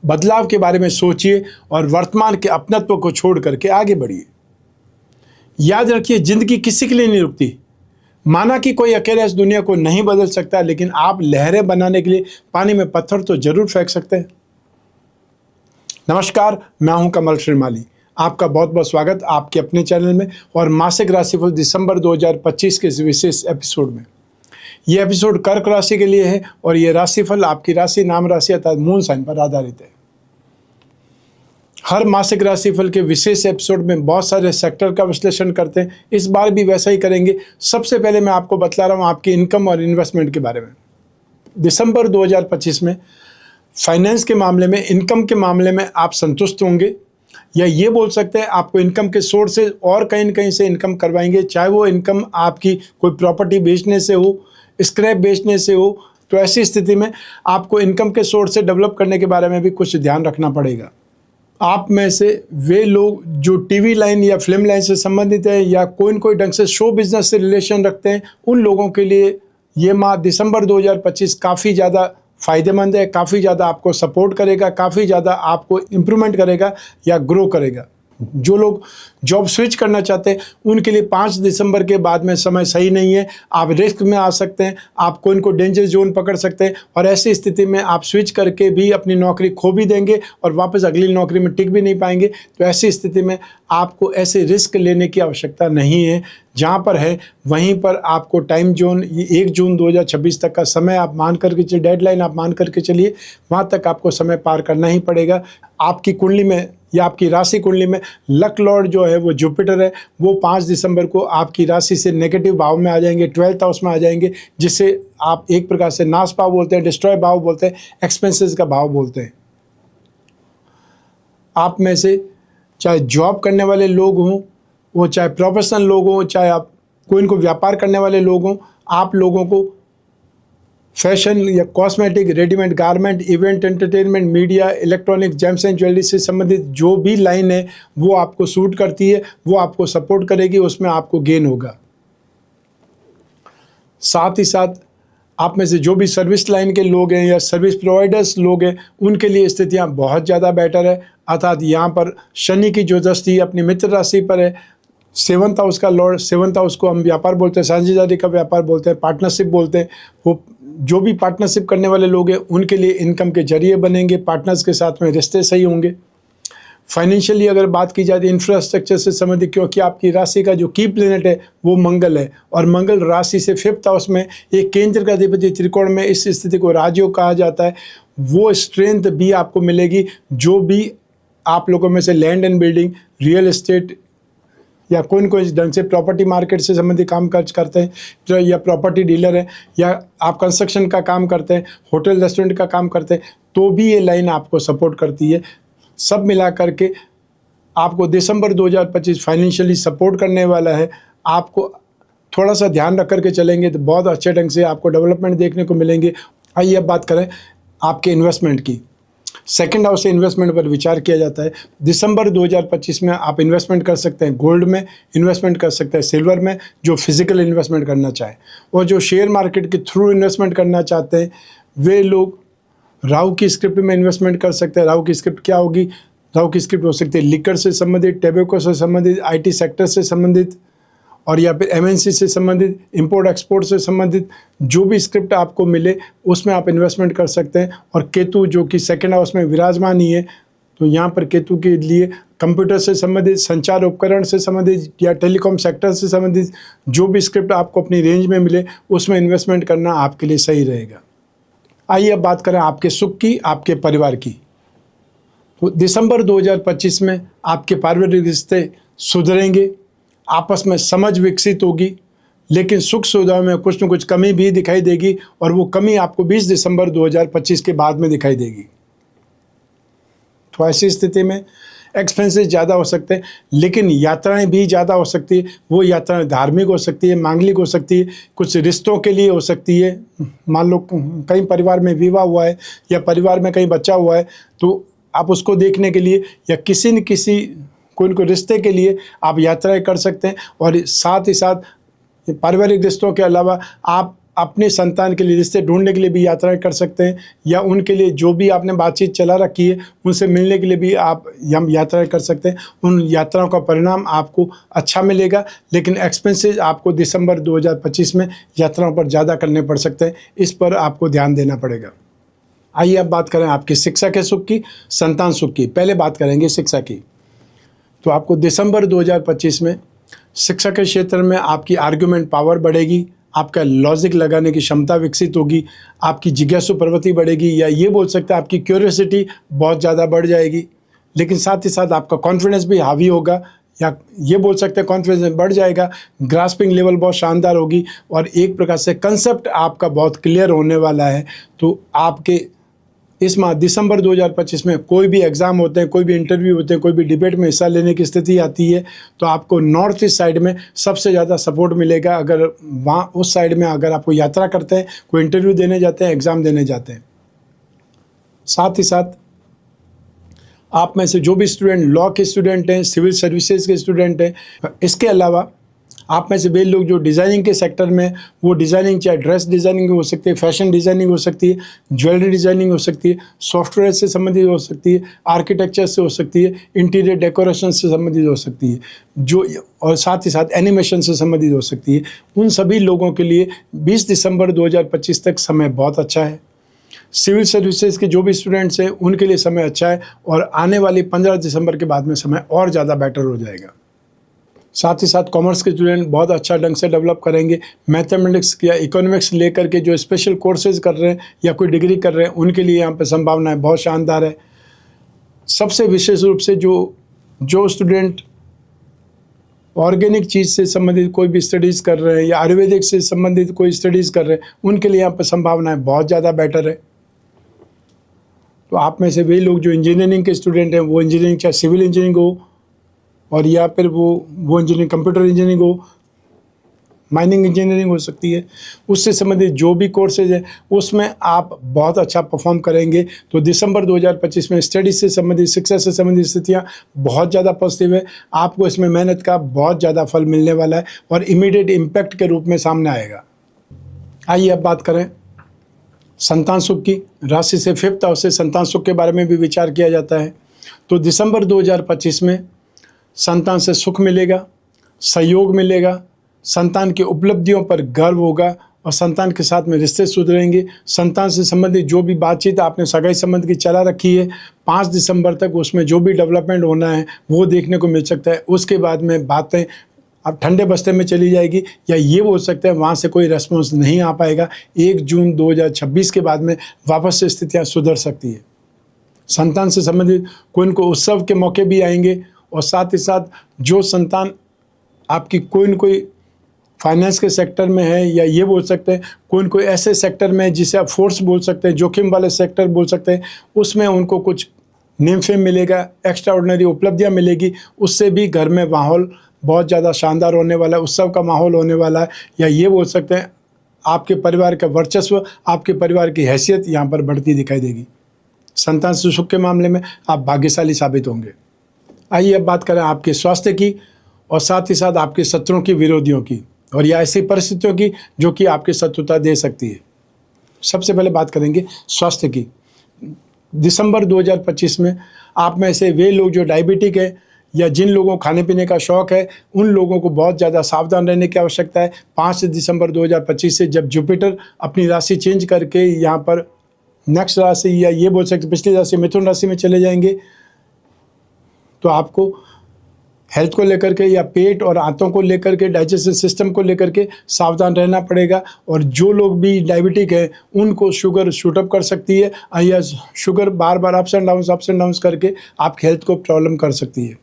बदलाव के बारे में सोचिए और वर्तमान के अपनत्व को छोड़ करके आगे बढ़िए। याद रखिए, जिंदगी किसी के लिए नहीं रुकती। माना कि कोई अकेला इस दुनिया को नहीं बदल सकता, लेकिन आप लहरें बनाने के लिए पानी में पत्थर तो जरूर फेंक सकते हैं। नमस्कार, मैं हूं कमल श्रीमाली। आपका बहुत बहुत स्वागत आपके अपने चैनल में और मासिक राशिफल दिसंबर 2025 के इस विशेष एपिसोड में। यह एपिसोड कर्क राशि के लिए है और यह राशिफल आपकी राशि, नाम राशि अर्थात मून साइन पर आधारित है। हर मासिक राशिफल के विशेष एपिसोड में बहुत सारे सेक्टर का विश्लेषण करते हैं। इस बार भी वैसा ही करेंगे। सबसे पहले मैं आपको बतला रहा हूँ आपकी इनकम और इन्वेस्टमेंट के बारे में। दिसंबर 2025 में फाइनेंस के मामले में, इनकम के मामले में आप संतुष्ट होंगे, या ये बोल सकते हैं आपको इनकम के सोर्स से और कहीं न कहीं से इनकम करवाएंगे। चाहे वो इनकम आपकी कोई प्रॉपर्टी बेचने से हो, स्क्रैप बेचने से हो, तो ऐसी स्थिति में आपको इनकम के सोर्स से डेवलप करने के बारे में भी कुछ ध्यान रखना पड़ेगा। आप में से वे लोग जो टीवी लाइन या फिल्म लाइन से संबंधित हैं या कोई न कोई ढंग से शो बिजनेस से रिलेशन रखते हैं, उन लोगों के लिए ये माह दिसंबर 2025 काफ़ी ज़्यादा फ़ायदेमंद है, काफ़ी ज़्यादा आपको सपोर्ट करेगा, काफ़ी ज़्यादा आपको इम्प्रूवमेंट करेगा या ग्रो करेगा। जो लोग जॉब स्विच करना चाहते हैं उनके लिए 5 दिसंबर के बाद में समय सही नहीं है। आप रिस्क में आ सकते हैं, आप कोई इनको डेंजर जोन पकड़ सकते हैं और ऐसी स्थिति में आप स्विच करके भी अपनी नौकरी खो भी देंगे और वापस अगली नौकरी में टिक भी नहीं पाएंगे। तो ऐसी स्थिति में आपको ऐसे रिस्क लेने की आवश्यकता नहीं है। जहाँ पर है वहीं पर आपको टाइम जोन 1 जून 2026 तक का समय आप मान करके चलिए, डेडलाइन आप मान करके चलिए, वहाँ तक आपको समय पार करना ही पड़ेगा। आपकी कुंडली में या आपकी राशि कुंडली में लक लॉर्ड जो है वो जुपिटर है, वो 5 दिसंबर को आपकी राशि से नेगेटिव भाव में आ जाएंगे, 12th हाउस में आ जाएंगे, जिसे आप एक प्रकार से नाश भाव बोलते हैं, डिस्ट्रॉय भाव बोलते हैं, एक्सपेंसेस का भाव बोलते हैं। आप में से चाहे जॉब करने वाले लोग हों, वो चाहे प्रोफेशनल लोग हों, चाहे आप कोई इनको व्यापार करने वाले लोग हों, आप लोगों को फैशन या cosmetic, readymade garment, event, entertainment, media, electronic, James and jewellery से संबंधित जो भी लाइन है वो आपको सूट करती है, वो आपको सपोर्ट करेगी, उसमें आपको गेन होगा। साथ ही साथ आप में से जो भी सर्विस लाइन के लोग हैं या सर्विस प्रोवाइडर्स लोग हैं, उनके लिए स्थितियां बहुत ज़्यादा बेटर है। अर्थात यहाँ पर शनि की जो दृष्टि अपनी मित्र राशि पर है, 7th हाउस का लॉर्ड, 7th हाउस को हम व्यापार बोलते हैं, साझेदारी का व्यापार बोलते हैं, पार्टनरशिप बोलते हैं। वो जो भी पार्टनरशिप करने वाले लोग हैं उनके लिए इनकम के जरिए बनेंगे, पार्टनर्स के साथ में रिश्ते सही होंगे। फाइनेंशियली अगर बात की जाए तो इंफ्रास्ट्रक्चर से संबंधित, क्योंकि आपकी राशि का जो की प्लेनेट है वो मंगल है और मंगल राशि से 5th हाउस में एक केंद्र का अधिपति त्रिकोण में, इस स्थिति को राजयोग कहा जाता है। वो स्ट्रेंथ भी आपको मिलेगी। जो भी आप लोगों में से land and building, real estate या कोई न कोई ढंग से प्रॉपर्टी मार्केट से संबंधित काम काज करते हैं, या प्रॉपर्टी डीलर है, या आप कंस्ट्रक्शन का काम करते हैं, होटल रेस्टोरेंट का काम करते हैं, तो भी ये लाइन आपको सपोर्ट करती है। सब मिला करके आपको दिसंबर 2025 फाइनेंशियली सपोर्ट करने वाला है। आपको थोड़ा सा ध्यान रख करके चलेंगे तो बहुत अच्छे ढंग से आपको डेवलपमेंट देखने को मिलेंगे। आइए अब बात करें आपके इन्वेस्टमेंट की। 2nd हाउस से इन्वेस्टमेंट पर विचार किया जाता है। दिसंबर 2025 में आप इन्वेस्टमेंट कर सकते हैं, गोल्ड में इन्वेस्टमेंट कर सकते हैं, सिल्वर में जो फिजिकल इन्वेस्टमेंट करना चाहे, और जो शेयर मार्केट के थ्रू इन्वेस्टमेंट करना चाहते हैं वे लोग राहु की स्क्रिप्ट में इन्वेस्टमेंट कर सकते हैं। राहु की स्क्रिप्ट क्या होगी? राहु की स्क्रिप्ट हो सकती है लिकर से संबंधित, टैबेको से संबंधित, IT सेक्टर से संबंधित, और या फिर MNC से संबंधित, इंपोर्ट एक्सपोर्ट से संबंधित जो भी स्क्रिप्ट आपको मिले उसमें आप इन्वेस्टमेंट कर सकते हैं। और केतु जो कि 2nd हाउस में विराजमान ही है, तो यहाँ पर केतु के लिए कंप्यूटर से संबंधित, संचार उपकरण से संबंधित या टेलीकॉम सेक्टर से संबंधित जो भी स्क्रिप्ट आपको अपनी रेंज में मिले उसमें इन्वेस्टमेंट करना आपके लिए सही रहेगा। आइए अब बात करें आपके सुख की, आपके परिवार की। तो दिसंबर 2025 में आपके पारिवारिक रिश्ते सुधरेंगे, आपस में समझ विकसित होगी, लेकिन सुख सुविधा में कुछ न कुछ कमी भी दिखाई देगी और वो कमी आपको 20 दिसंबर 2025 के बाद में दिखाई देगी। तो ऐसी स्थिति में एक्सपेंसेस ज़्यादा हो सकते हैं, लेकिन यात्राएं भी ज़्यादा हो सकती है। वो यात्राएं धार्मिक हो सकती है, मांगलिक हो सकती है, कुछ रिश्तों के लिए हो सकती है। मान लो कहीं परिवार में विवाह हुआ है या परिवार में कहीं बच्चा हुआ है, तो आप उसको देखने के लिए या किसी न किसी कोई न रिश्ते के लिए आप यात्राएं कर सकते हैं। और साथ ही साथ पारिवारिक रिश्तों के अलावा आप अपने संतान के लिए रिश्ते ढूंढने के लिए भी यात्राएं कर सकते हैं, या उनके लिए जो भी आपने बातचीत चला रखी है उनसे मिलने के लिए भी आप हम यात्राएं कर सकते हैं। उन यात्राओं का परिणाम आपको अच्छा मिलेगा, लेकिन एक्सपेंसेस आपको दिसंबर 2025 में यात्राओं पर ज़्यादा करने पड़ सकते हैं, इस पर आपको ध्यान देना पड़ेगा। आइए अब बात करें आपकी शिक्षा के सुख की, संतान सुख की। पहले बात करेंगे शिक्षा की। तो आपको दिसंबर 2025 में शिक्षा के क्षेत्र में आपकी आर्ग्यूमेंट पावर बढ़ेगी, आपका लॉजिक लगाने की क्षमता विकसित होगी, आपकी जिज्ञासु प्रवृत्ति बढ़ेगी, या ये बोल सकते हैं आपकी क्यूरियोसिटी बहुत ज़्यादा बढ़ जाएगी। लेकिन साथ ही साथ आपका कॉन्फिडेंस भी हावी होगा, या ये बोल सकते हैं कॉन्फिडेंस बढ़ जाएगा। ग्रास्पिंग लेवल बहुत शानदार होगी, और एक प्रकार से कंसेप्ट आपका बहुत क्लियर होने वाला है। तो आपके इस माह दिसंबर 2025 में कोई भी एग्ज़ाम होते हैं, कोई भी इंटरव्यू होते हैं, कोई भी डिबेट में हिस्सा लेने की स्थिति आती है, तो आपको नॉर्थ ईस्ट साइड में सबसे ज़्यादा सपोर्ट मिलेगा। अगर वहाँ उस साइड में अगर आपको यात्रा करते हैं, कोई इंटरव्यू देने जाते हैं, एग्ज़ाम देने जाते हैं। साथ ही साथ आप में से जो भी स्टूडेंट लॉ के स्टूडेंट हैं, सिविल सर्विसेज के स्टूडेंट हैं, इसके अलावा आप में से वे लोग जो डिज़ाइनिंग के सेक्टर में, वो डिज़ाइनिंग चाहे ड्रेस डिज़ाइनिंग हो सकती है, फैशन डिज़ाइनिंग हो सकती है, ज्वेलरी डिज़ाइनिंग हो सकती है, सॉफ्टवेयर से संबंधित हो सकती है, आर्किटेक्चर से हो सकती है, इंटीरियर डेकोरेशन से संबंधित हो सकती है, जो और साथ ही साथ एनिमेशन से संबंधित हो सकती है। उन सभी लोगों के लिए 20 दिसंबर 2025 तक समय बहुत अच्छा है। सिविल सर्विसेज के जो भी स्टूडेंट्स हैं उनके लिए समय अच्छा है, और आने वाली 15 दिसंबर के बाद में समय और ज़्यादा बेटर हो जाएगा। साथ ही साथ कॉमर्स के स्टूडेंट बहुत अच्छा ढंग से डेवलप करेंगे। मैथमेटिक्स या इकोनॉमिक्स लेकर के जो स्पेशल कोर्सेज कर रहे हैं या कोई डिग्री कर रहे हैं, उनके लिए यहाँ पे संभावनाएं बहुत शानदार है। सबसे विशेष रूप से जो स्टूडेंट ऑर्गेनिक चीज़ से संबंधित कोई भी स्टडीज़ कर रहे हैं या आयुर्वेदिक से संबंधित कोई स्टडीज़ कर रहे हैं, उनके लिए यहाँ पर संभावनाएं बहुत ज़्यादा बेटर है। तो आप में से वे लोग जो इंजीनियरिंग के स्टूडेंट हैं, वो इंजीनियरिंग चाहे सिविल इंजीनियरिंग हो, और या फिर वो इंजीनियरिंग कंप्यूटर इंजीनियरिंग हो, माइनिंग इंजीनियरिंग हो सकती है, उससे संबंधित जो भी कोर्सेज है उसमें आप बहुत अच्छा परफॉर्म करेंगे। तो दिसंबर 2025 में स्टडी से संबंधित, शिक्षा से संबंधित स्थितियाँ बहुत ज़्यादा पॉजिटिव है। आपको इसमें मेहनत का बहुत ज़्यादा फल मिलने वाला है और इमीडिएट इम्पैक्ट के रूप में सामने आएगा। आइए अब बात करें संतान सुख की। राशि से 5th हाउस से संतान सुख के बारे में भी विचार किया जाता है। तो दिसंबर 2025 में संतान से सुख मिलेगा, सहयोग मिलेगा, संतान की उपलब्धियों पर गर्व होगा, और संतान के साथ में रिश्ते सुधरेंगे। संतान से संबंधित जो भी बातचीत आपने सगाई संबंध की चला रखी है, 5 दिसंबर तक उसमें जो भी डेवलपमेंट होना है वो देखने को मिल सकता है। उसके बाद में बातें अब ठंडे बस्ते में चली जाएगी, या ये बोल सकते हैं वहाँ से कोई रेस्पॉन्स नहीं आ पाएगा। 1 जून 2026 के बाद में वापस से स्थितियाँ सुधर सकती है। संतान से संबंधित कोई न कोई उत्सव के मौके भी आएंगे, और साथ ही साथ जो संतान आपकी कोई न कोई फाइनेंस के सेक्टर में है, या ये बोल सकते हैं कोई न कोई ऐसे सेक्टर में जिसे आप फोर्स बोल सकते हैं, जोखिम वाले सेक्टर बोल सकते हैं, उसमें उनको कुछ नेम फेम मिलेगा, एक्स्ट्रा ऑर्डिनरी उपलब्धियाँ मिलेगी। उससे भी घर में माहौल बहुत ज़्यादा शानदार होने वाला है, उत्सव का माहौल होने वाला है, या ये बोल सकते हैं आपके परिवार का वर्चस्व, आपके परिवार की हैसियत यहाँ पर बढ़ती दिखाई देगी। संतान से सुख के मामले में आप भाग्यशाली साबित होंगे। आइए अब बात करें आपके स्वास्थ्य की, और साथ ही साथ आपके शत्रुओं की, विरोधियों की, और या ऐसी परिस्थितियों की जो कि आपकी शत्रुता दे सकती है। सबसे पहले बात करेंगे स्वास्थ्य की। दिसंबर 2025 में आप में से वे लोग जो डायबिटिक है, या जिन लोगों को खाने पीने का शौक़ है, उन लोगों को बहुत ज़्यादा सावधान रहने की आवश्यकता है। 5 दिसंबर 2025 से जब जुपिटर अपनी राशि चेंज करके यहाँ पर नेक्स्ट राशि, या ये बोल सकते पिछली राशि मिथुन राशि में चले जाएंगे, तो आपको हेल्थ को लेकर के, या पेट और आंतों को लेकर के, डाइजेस्टिव सिस्टम को लेकर के सावधान रहना पड़ेगा। और जो लोग भी डायबिटिक हैं उनको शुगर शूटअप कर सकती है, या sugar bar bar ups and downs करके आपकी हेल्थ को प्रॉब्लम कर सकती है।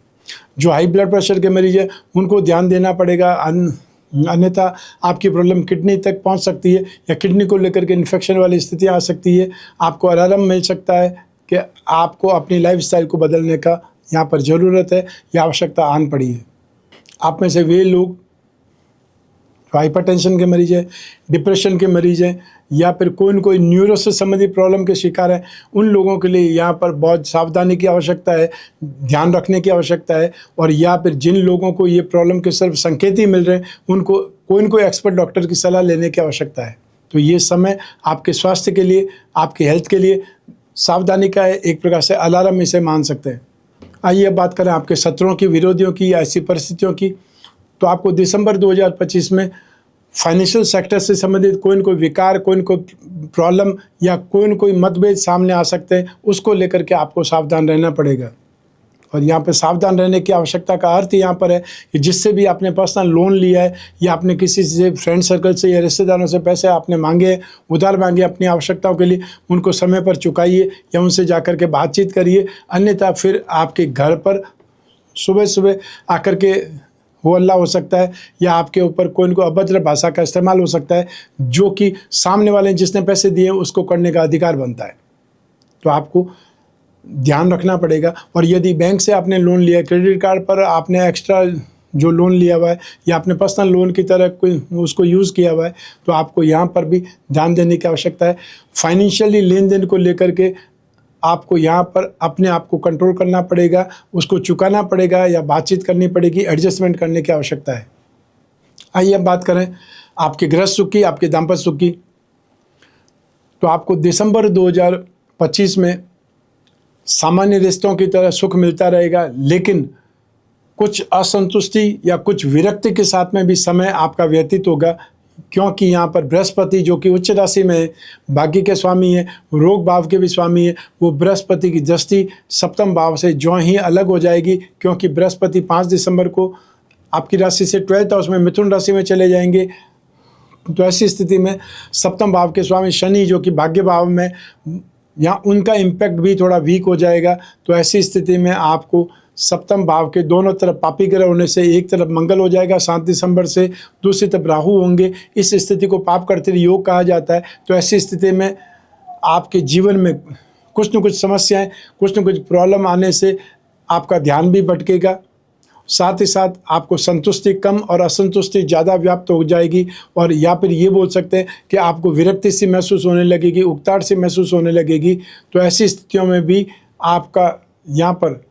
जो हाई ब्लड प्रेशर के मरीज हैं उनको ध्यान देना पड़ेगा, अन्यथा आपकी प्रॉब्लम किडनी तक पहुंच सकती है, या किडनी को लेकर के इन्फेक्शन वाली स्थितियाँ आ सकती है। आपको अलार्म मिल सकता है कि आपको अपनी लाइफस्टाइल को बदलने का यहाँ पर ज़रूरत है, या आवश्यकता आन पड़ी है। आप में से वे लोग हाइपरटेंशन के मरीज हैं, डिप्रेशन के मरीज हैं, या फिर कोई न कोई न्यूरो से संबंधित प्रॉब्लम के शिकार हैं, उन लोगों के लिए यहाँ पर बहुत सावधानी की आवश्यकता है, ध्यान रखने की आवश्यकता है। और या फिर जिन लोगों को ये प्रॉब्लम के सिर्फ संकेत ही मिल रहे हैं, उनको कोई न कोई एक्सपर्ट डॉक्टर की सलाह लेने की आवश्यकता है। तो ये समय आपके स्वास्थ्य के लिए, आपकी हेल्थ के लिए सावधानी का है, एक प्रकार से अलार्म इसे मान सकते हैं। आइए अब बात करें आपके शत्रुओं की, विरोधियों की या ऐसी परिस्थितियों की। तो आपको दिसंबर 2025 में फाइनेंशियल सेक्टर से संबंधित कोई न कोई विकार, कोई न कोई प्रॉब्लम या कोई न कोई मतभेद सामने आ सकते हैं, उसको लेकर के आपको सावधान रहना पड़ेगा। और यहाँ पे सावधान रहने की आवश्यकता का अर्थ यहाँ पर है कि जिससे भी आपने पर्सनल लोन लिया है या आपने किसी से, फ्रेंड सर्कल से या रिश्तेदारों से पैसे आपने मांगे, उधार मांगे अपनी आवश्यकताओं के लिए, उनको समय पर चुकाइए या उनसे जाकर के बातचीत करिए। अन्यथा फिर आपके घर पर सुबह सुबह आकर के हो हल्ला हो सकता है या आपके ऊपर कोई न कोई अभद्र भाषा का इस्तेमाल हो सकता है, जो कि सामने वाले जिसने पैसे दिए उसको करने का अधिकार बनता है। तो आपको ध्यान रखना पड़ेगा। और यदि बैंक से आपने लोन लिया है, क्रेडिट कार्ड पर आपने एक्स्ट्रा जो लोन लिया हुआ है या आपने पर्सनल लोन की तरह कोई उसको यूज़ किया हुआ है, तो आपको यहाँ पर भी ध्यान देने की आवश्यकता है। फाइनेंशियली लेन देन को लेकर के आपको यहाँ पर अपने आप को कंट्रोल करना पड़ेगा, उसको चुकाना पड़ेगा या बातचीत करनी पड़ेगी, एडजस्टमेंट करने की आवश्यकता है। आइए अब बात करें आपके गृहस्थ सुख की, आपके दाम्पत्य सुख की। तो आपको दिसंबर 2025 में सामान्य रिश्तों की तरह सुख मिलता रहेगा, लेकिन कुछ असंतुष्टि या कुछ विरक्ति के साथ में भी समय आपका व्यतीत होगा, क्योंकि यहाँ पर बृहस्पति जो कि उच्च राशि में है, भाग्य के स्वामी है, रोग भाव के भी स्वामी है, वो बृहस्पति की दृष्टि सप्तम भाव से जो ही अलग हो जाएगी, क्योंकि बृहस्पति 5 दिसंबर को आपकी राशि से 12th हाउस में मिथुन राशि में चले जाएंगे। तो ऐसी स्थिति में सप्तम भाव के स्वामी शनि जो कि भाग्य भाव में, यहाँ उनका इम्पैक्ट भी थोड़ा वीक हो जाएगा। तो ऐसी स्थिति में आपको सप्तम भाव के दोनों तरफ पापी ग्रह होने से एक तरफ मंगल हो जाएगा 7 दिसंबर से, दूसरी तरफ राहु होंगे। इस स्थिति को पाप करते योग कहा जाता है। तो ऐसी स्थिति में आपके जीवन में कुछ न कुछ समस्याएं, कुछ न कुछ प्रॉब्लम आने से आपका ध्यान भी भटकेगा। साथ ही साथ आपको संतुष्टि कम और असंतुष्टि ज़्यादा व्याप्त हो जाएगी, और या फिर ये बोल सकते हैं कि आपको विरक्ति सी महसूस होने लगेगी, उकताहट सी महसूस होने लगेगी। तो ऐसी स्थितियों में भी आपका यहाँ पर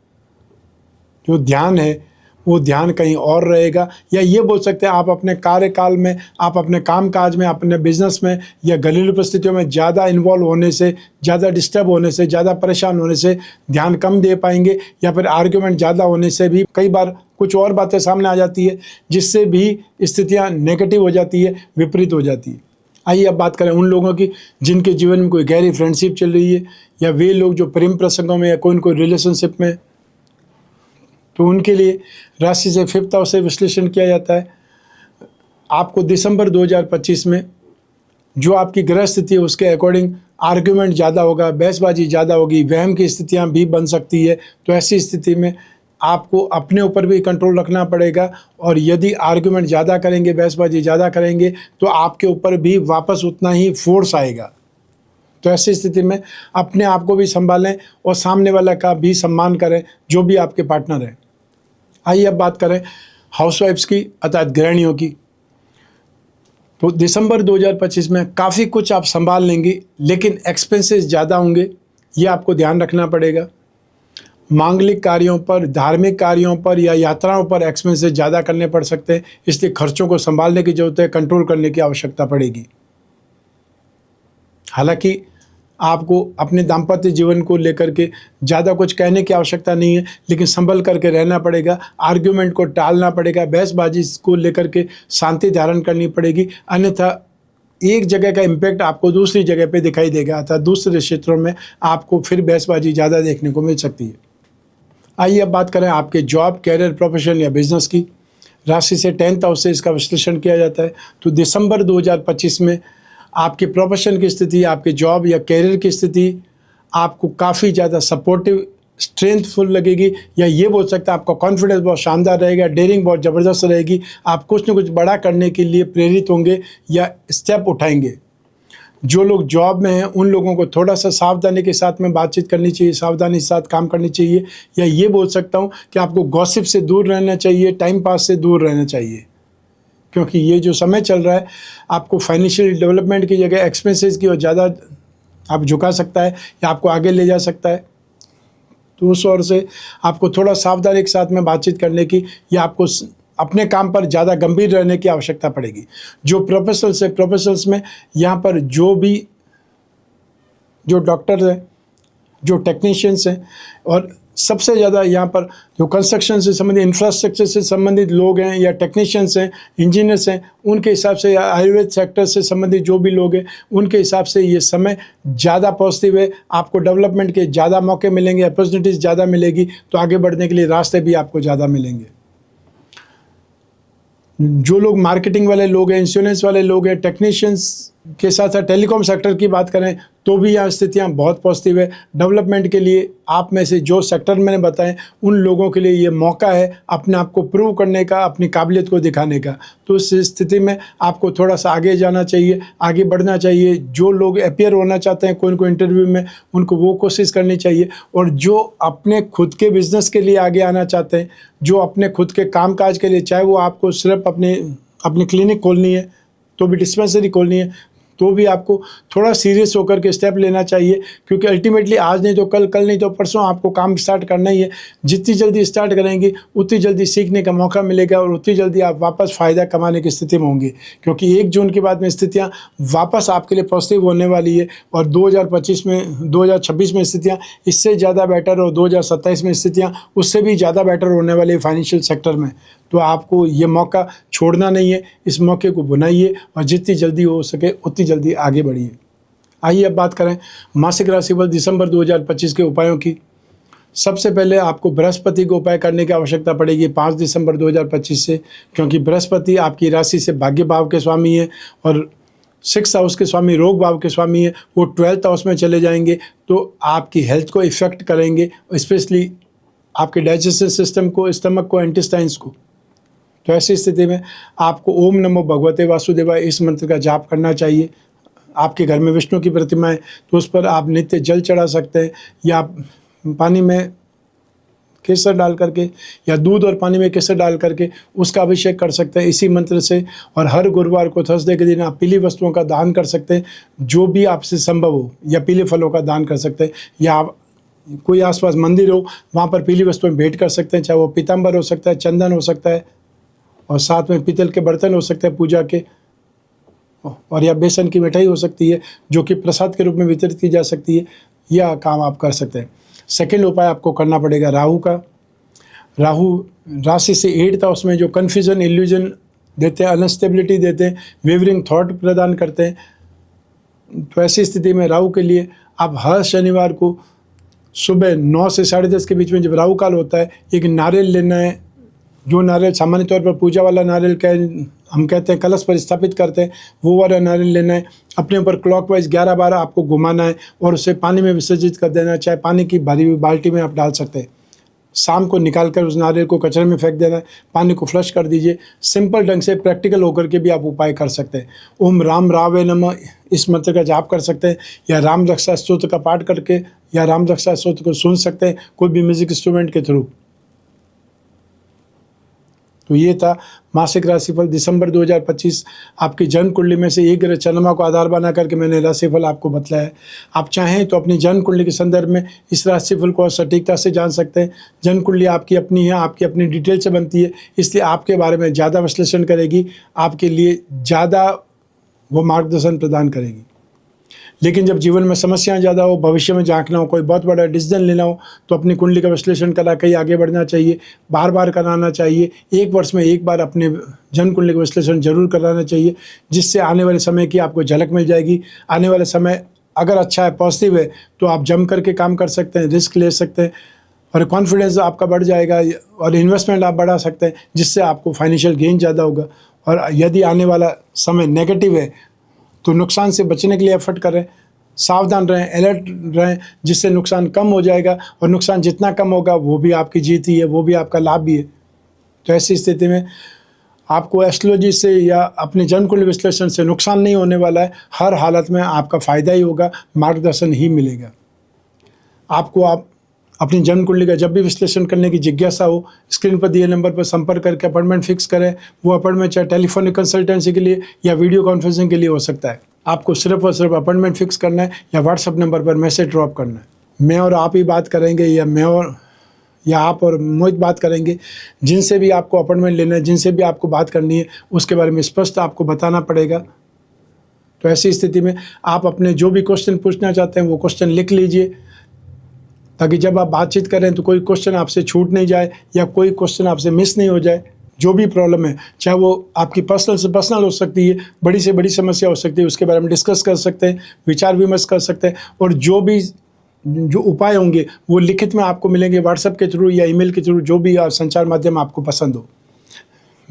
जो ध्यान है वो ध्यान कहीं और रहेगा, या ये बोल सकते हैं आप अपने कार्यकाल में, आप अपने कामकाज में, अपने बिजनेस में या घरेलू परिस्थितियों में ज़्यादा इन्वॉल्व होने से, ज़्यादा डिस्टर्ब होने से, ज़्यादा परेशान होने से ध्यान कम दे पाएंगे, या फिर आर्ग्यूमेंट ज़्यादा होने से भी कई बार कुछ और बातें सामने आ जाती है, जिससे भी स्थितियाँ नेगेटिव हो जाती है, विपरीत हो जाती है। आइए अब बात करें उन लोगों की जिनके जीवन में कोई गहरी फ्रेंडशिप चल रही है, या वे लोग जो प्रेम प्रसंगों में या कोई न कोई रिलेशनशिप में, तो उनके लिए राशि से 5th हाउस से विश्लेषण किया जाता है। आपको दिसंबर 2025 में जो आपकी ग्रह स्थिति है उसके अकॉर्डिंग आर्ग्यूमेंट ज़्यादा होगा, बहसबाजी ज़्यादा होगी, वहम की स्थितियां भी बन सकती है। तो ऐसी स्थिति में आपको अपने ऊपर भी कंट्रोल रखना पड़ेगा, और यदि आर्ग्यूमेंट ज़्यादा करेंगे, बहसबाजी ज़्यादा करेंगे, तो आपके ऊपर भी वापस उतना ही फोर्स आएगा। तो ऐसी स्थिति में अपने आप को भी संभालें और सामने वाला का भी सम्मान करें, जो भी आपके पार्टनर है। आइए अब बात करें हाउसवाइफ्स की, अर्थात गृहिणियों की। तो दिसंबर 2025 में काफ़ी कुछ आप संभाल लेंगे, लेकिन एक्सपेंसेस ज़्यादा होंगे, ये आपको ध्यान रखना पड़ेगा। मांगलिक कार्यों पर, धार्मिक कार्यों पर या यात्राओं पर एक्सपेंसेस ज़्यादा करने पड़ सकते हैं, इसलिए खर्चों को संभालने की जरूरत है, कंट्रोल करने की आवश्यकता पड़ेगी। हालांकि आपको अपने दाम्पत्य जीवन को लेकर के ज़्यादा कुछ कहने की आवश्यकता नहीं है, लेकिन संभल करके रहना पड़ेगा, आर्ग्यूमेंट को टालना पड़ेगा, बहसबाजी को लेकर के शांति धारण करनी पड़ेगी, अन्यथा एक जगह का इम्पैक्ट आपको दूसरी जगह पे दिखाई देगा, अर्थात दूसरे क्षेत्रों में आपको फिर बहसबाजी ज़्यादा देखने को मिल सकती है। आइए अब बात करें आपके जॉब, कैरियर, प्रोफेशन या बिजनेस की। राशि से 10th हाउस से इसका विश्लेषण किया जाता है। तो दिसंबर 2025 में आपके प्रोफेशन की स्थिति, आपके जॉब या कैरियर की स्थिति आपको काफ़ी ज़्यादा सपोर्टिव, स्ट्रेंथफुल लगेगी, या ये बोल सकते हैं आपका कॉन्फिडेंस बहुत शानदार रहेगा, डेयरिंग बहुत ज़बरदस्त रहेगी। आप कुछ न कुछ बड़ा करने के लिए प्रेरित होंगे या स्टेप उठाएंगे। जो लोग जॉब में हैं उन लोगों को थोड़ा सा सावधानी के साथ में बातचीत करनी चाहिए, सावधानी के साथ काम करनी चाहिए, या ये बोल सकता हूँ कि आपको गॉसिप से दूर रहना चाहिए, टाइम पास से दूर रहना चाहिए, क्योंकि ये जो समय चल रहा है आपको फाइनेंशियल डेवलपमेंट की जगह एक्सपेंसेस की और ज़्यादा आप झुका सकता है या आपको आगे ले जा सकता है। तो उस ओर से आपको थोड़ा सावधानी के साथ में बातचीत करने की या आपको अपने काम पर ज़्यादा गंभीर रहने की आवश्यकता पड़ेगी। जो प्रोफेशनल्स हैं, प्रोफेशनल्स में यहाँ पर जो डॉक्टर्स हैं, जो टेक्नीशियंस हैं, और सबसे ज़्यादा यहाँ पर जो कंस्ट्रक्शन से संबंधित, इंफ्रास्ट्रक्चर से संबंधित लोग हैं, या टेक्नीशियंस हैं, इंजीनियर्स हैं, उनके हिसाब से, या आयुर्वेद सेक्टर से संबंधित जो भी लोग हैं, उनके हिसाब से ये समय ज़्यादा पॉजिटिव है। आपको डेवलपमेंट के ज़्यादा मौके मिलेंगे, अपॉर्चुनिटीज़ ज़्यादा मिलेगी, तो आगे बढ़ने के लिए रास्ते भी आपको ज़्यादा मिलेंगे। जो लोग मार्केटिंग वाले लोग हैं, इंश्योरेंस वाले लोग हैं, टेक्नीशियंस के साथ साथ टेलीकॉम सेक्टर की बात करें तो भी यहाँ स्थितियाँ बहुत पॉजिटिव है। डेवलपमेंट के लिए आप में से जो सेक्टर मैंने बताए, उन लोगों के लिए ये मौका है अपने आप को प्रूव करने का, अपनी काबिलियत को दिखाने का। तो इस स्थिति में आपको थोड़ा सा आगे जाना चाहिए, आगे बढ़ना चाहिए। जो लोग अपीयर होना चाहते हैं कोई न कोई इंटरव्यू में, उनको वो कोशिश करनी चाहिए। और जो अपने खुद के बिज़नेस के लिए आगे आना चाहते हैं, जो अपने खुद के कामकाज के लिए, चाहे वो आपको सिर्फ अपनी क्लिनिक खोलनी है तो भी, डिस्पेंसरी खोलनी है तो भी, आपको थोड़ा सीरियस होकर के स्टेप लेना चाहिए। क्योंकि अल्टीमेटली आज नहीं तो कल, कल नहीं तो परसों आपको काम स्टार्ट करना ही है। जितनी जल्दी स्टार्ट करेंगे उतनी जल्दी सीखने का मौका मिलेगा, और उतनी जल्दी आप वापस फ़ायदा कमाने की स्थिति में होंगे। क्योंकि 1 जून के बाद में स्थितियाँ वापस आपके लिए पॉजिटिव होने वाली है, और 2026 में स्थितियाँ इससे ज़्यादा बेटर, और 2027 में स्थितियाँ उससे भी ज़्यादा बेटर होने वाली है फाइनेंशियल सेक्टर में। तो आपको ये मौका छोड़ना नहीं है, इस मौके को बनाइए और जितनी जल्दी हो सके उतनी जल्दी आगे बढ़िए। आइए अब बात करें मासिक राशिफल दिसंबर 2025 के उपायों की। सबसे पहले आपको बृहस्पति को उपाय करने की आवश्यकता पड़ेगी 5 दिसंबर 2025 से, क्योंकि बृहस्पति आपकी राशि से भाग्य भाव के स्वामी है और 6th हाउस के स्वामी, रोग भाव के स्वामी है। वो 12th हाउस में चले जाएंगे तो आपकी हेल्थ को इफ़ेक्ट करेंगे, स्पेशली आपके डाइजेस्टिव सिस्टम को, स्टमक को, इंटेस्टाइन्स को। तो ऐसी स्थिति में आपको ओम नमो भगवते वासुदेवाय इस मंत्र का जाप करना चाहिए। आपके घर में विष्णु की प्रतिमा है तो उस पर आप नित्य जल चढ़ा सकते हैं, या पानी में केसर डाल करके, या दूध और पानी में केसर डाल करके उसका अभिषेक कर सकते हैं इसी मंत्र से। और हर गुरुवार को, थर्सडे के दिन आप पीली वस्तुओं का दान कर सकते हैं, जो भी आपसे संभव हो, या पीले फलों का दान कर सकते हैं, या आप कोई आसपास मंदिर हो वहाँ पर पीली वस्तुएं भेंट कर सकते हैं। चाहे वो पीताम्बर हो सकता है, चंदन हो सकता है, और साथ में पीतल के बर्तन हो सकते हैं पूजा के, और या बेसन की मिठाई हो सकती है जो कि प्रसाद के रूप में वितरित की जा सकती है। यह काम आप कर सकते हैं। सेकेंड उपाय आपको करना पड़ेगा राहु का। राहु राशि से 8th हाउस में जो कन्फ्यूजन, इल्यूजन देते हैं, अनस्टेबिलिटी देते हैं, वेवरिंग थॉट प्रदान करते हैं। तो ऐसी स्थिति में राहु के लिए आप हर शनिवार को सुबह 9 से 10:30 के बीच में, जब राहु काल होता है, एक नारियल लेना है। जो नारियल सामान्य तौर पर पूजा वाला नारियल हम कहते हैं, कलश पर स्थापित करते हैं, वो वाला नारियल लेना है। अपने ऊपर क्लॉकवाइज 11-12 आपको घुमाना है और उसे पानी में विसर्जित कर देना है। चाहे पानी की भरी हुई बाल्टी में आप डाल सकते हैं। शाम को निकाल कर उस नारियल को कचरे में फेंक देना है, पानी को फ्लश कर दीजिए। सिंपल ढंग से, प्रैक्टिकल होकर के भी आप उपाय कर सकते हैं। ओम राम रावे नमः इस मंत्र का जाप कर सकते हैं, या राम रक्षा स्तोत्र का पाठ करके, या राम रक्षा स्तोत्र को सुन सकते हैं कोई भी म्यूजिक इंस्ट्रूमेंट के थ्रू। तो ये था मासिक राशिफल दिसंबर 2025। आपकी जन्म कुंडली में से एक ग्रह चंद्रमा को आधार बना करके मैंने राशिफल आपको बताया है। आप चाहें तो अपनी जन्म कुंडली के संदर्भ में इस राशिफल को सटीकता से जान सकते हैं। जन्म कुंडली आपकी अपनी है, आपकी अपनी डिटेल से बनती है, इसलिए आपके बारे में ज़्यादा विश्लेषण करेगी, आपके लिए ज़्यादा वो मार्गदर्शन प्रदान करेगी। लेकिन जब जीवन में समस्याएं ज़्यादा हो, भविष्य में झांकना हो, कोई बहुत बड़ा डिसीजन लेना हो, तो अपनी कुंडली का विश्लेषण करा के आगे बढ़ना चाहिए। बार बार कराना चाहिए। 1 वर्ष में 1 बार अपने जन्म कुंडली का विश्लेषण जरूर कराना चाहिए, जिससे आने वाले समय की आपको झलक मिल जाएगी। आने वाले समय अगर अच्छा है, पॉजिटिव है, तो आप जम करके काम कर सकते हैं, रिस्क ले सकते हैं, और कॉन्फिडेंस आपका बढ़ जाएगा, और इन्वेस्टमेंट आप बढ़ा सकते हैं, जिससे आपको फाइनेंशियल गेन ज़्यादा होगा। और यदि आने वाला समय नेगेटिव है तो नुकसान से बचने के लिए एफर्ट करें, सावधान रहें, अलर्ट रहें, जिससे नुकसान कम हो जाएगा। और नुकसान जितना कम होगा वो भी आपकी जीत ही है, वो भी आपका लाभ भी है। तो ऐसी स्थिति में आपको एस्ट्रोलॉजी से या अपने जन्म कुंडली विश्लेषण से नुकसान नहीं होने वाला है। हर हालत में आपका फ़ायदा ही होगा, मार्गदर्शन ही मिलेगा आपको। आप अपनी जन्म कुंडली का जब भी विश्लेषण करने की जिज्ञासा हो, स्क्रीन पर दिए नंबर पर संपर्क करके अपॉइंटमेंट फिक्स करें। वो अपॉइंटमेंट चाहे टेलीफोनिक कंसल्टेंसी के लिए या वीडियो कॉन्फ्रेंसिंग के लिए हो सकता है। आपको सिर्फ और सिर्फ अपॉइंटमेंट फिक्स करना है या व्हाट्सएप नंबर पर मैसेज ड्रॉप करना है। मैं और आप ही बात करेंगे, या मैं और या आप और मोहित बात करेंगे। जिनसे भी आपको अपॉइंटमेंट लेना है, जिनसे भी आपको बात करनी है, उसके बारे में स्पष्ट आपको बताना पड़ेगा। तो ऐसी स्थिति में आप अपने जो भी क्वेश्चन पूछना चाहते हैं वो क्वेश्चन लिख लीजिए, ताकि जब आप बातचीत करें तो कोई क्वेश्चन आपसे छूट नहीं जाए या कोई क्वेश्चन आपसे मिस नहीं हो जाए। जो भी प्रॉब्लम है, चाहे वो आपकी पर्सनल से पर्सनल हो सकती है, बड़ी से बड़ी समस्या हो सकती है, उसके बारे में डिस्कस कर सकते हैं, विचार विमर्श कर सकते हैं। और जो उपाय होंगे वो लिखित में आपको मिलेंगे, व्हाट्सएप के थ्रू या ईमेल के थ्रू, जो भी संचार माध्यम आपको पसंद हो।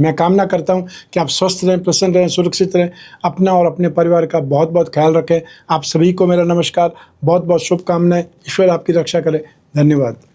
मैं कामना करता हूं कि आप स्वस्थ रहें, प्रसन्न रहें, सुरक्षित रहें, अपना और अपने परिवार का बहुत बहुत ख्याल रखें। आप सभी को मेरा नमस्कार, बहुत बहुत शुभकामनाएं। ईश्वर आपकी रक्षा करे। धन्यवाद।